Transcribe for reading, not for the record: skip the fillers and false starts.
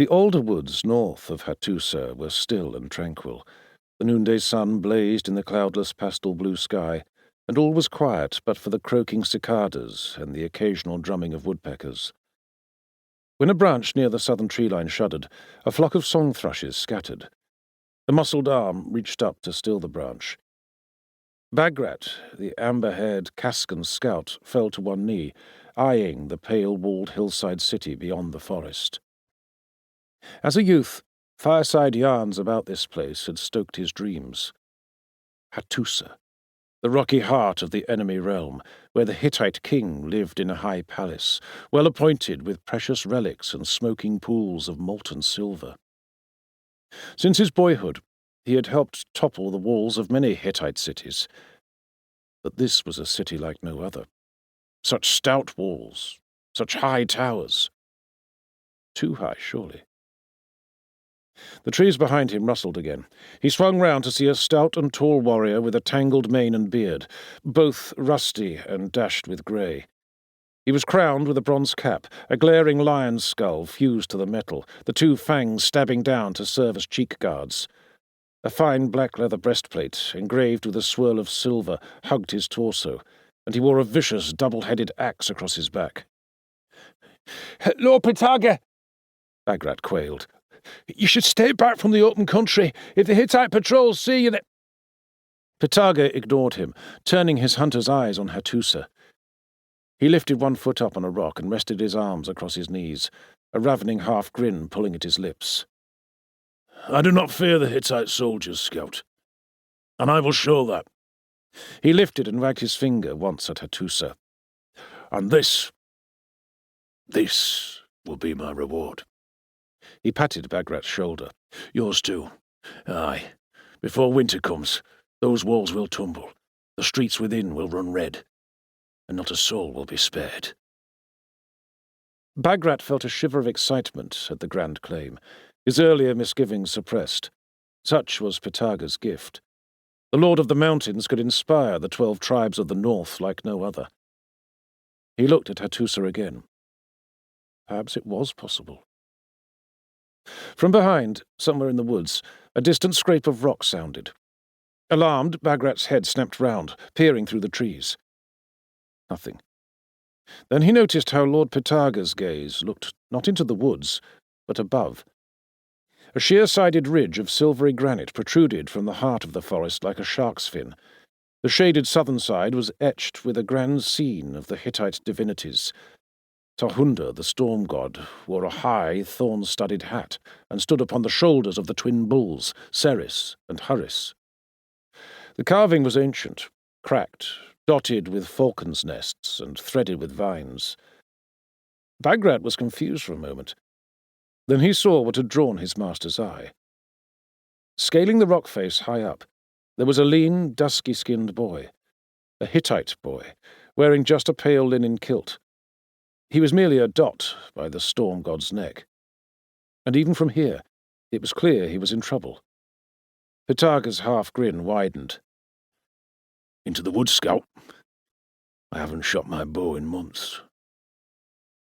The alder woods north of Hattusa were still and tranquil. The noonday sun blazed in the cloudless pastel blue sky, and all was quiet but for the croaking cicadas and the occasional drumming of woodpeckers. When a branch near the southern tree line shuddered, a flock of song thrushes scattered. The muscled arm reached up to still the branch. Bagrat, the amber-haired Kaskan scout, fell to one knee, eyeing the pale-walled hillside city beyond the forest. As a youth, fireside yarns about this place had stoked his dreams. Hattusa, the rocky heart of the enemy realm, where the Hittite king lived in a high palace, well appointed with precious relics and smoking pools of molten silver. Since his boyhood, he had helped topple the walls of many Hittite cities. But this was a city like no other. Such stout walls, such high towers. Too high, surely. The trees behind him rustled again. He swung round to see a stout and tall warrior with a tangled mane and beard, both rusty and dashed with grey. He was crowned with a bronze cap, a glaring lion's skull fused to the metal, the two fangs stabbing down to serve as cheek guards. A fine black leather breastplate, engraved with a swirl of silver, hugged his torso, and he wore a vicious double-headed axe across his back. "Lord Pitaga," Bagrat quailed, "you should stay back from the open country. If the Hittite patrols see you, they—" Pitaga ignored him, turning his hunter's eyes on Hattusa. He lifted one foot up on a rock and rested his arms across his knees, a ravening half-grin pulling at his lips. "I do not fear the Hittite soldiers, Scout, and I will show that." He lifted and wagged his finger once at Hattusa. "And this will be my reward." He patted Bagrat's shoulder. "Yours too. Aye, before winter comes, those walls will tumble, the streets within will run red, and not a soul will be spared." Bagrat felt a shiver of excitement at the grand claim, his earlier misgivings suppressed. Such was Pitaga's gift. The Lord of the Mountains could inspire the 12 tribes of the north like no other. He looked at Hattusa again. Perhaps it was possible. From behind, somewhere in the woods, a distant scrape of rock sounded. Alarmed, Bagrat's head snapped round, peering through the trees. Nothing. Then he noticed how Lord Pitaga's gaze looked not into the woods, but above. A sheer-sided ridge of silvery granite protruded from the heart of the forest like a shark's fin. The shaded southern side was etched with a grand scene of the Hittite divinities. Tahunda, the storm god, wore a high, thorn-studded hat and stood upon the shoulders of the twin bulls, Ceres and Hurris. The carving was ancient, cracked, dotted with falcons' nests and threaded with vines. Bagrat was confused for a moment. Then he saw what had drawn his master's eye. Scaling the rock face high up, there was a lean, dusky-skinned boy, a Hittite boy, wearing just a pale linen kilt. He was merely a dot by the storm god's neck. And even from here, it was clear he was in trouble. Pitaga's half-grin widened. "Into the woods, Scout. I haven't shot my bow in months."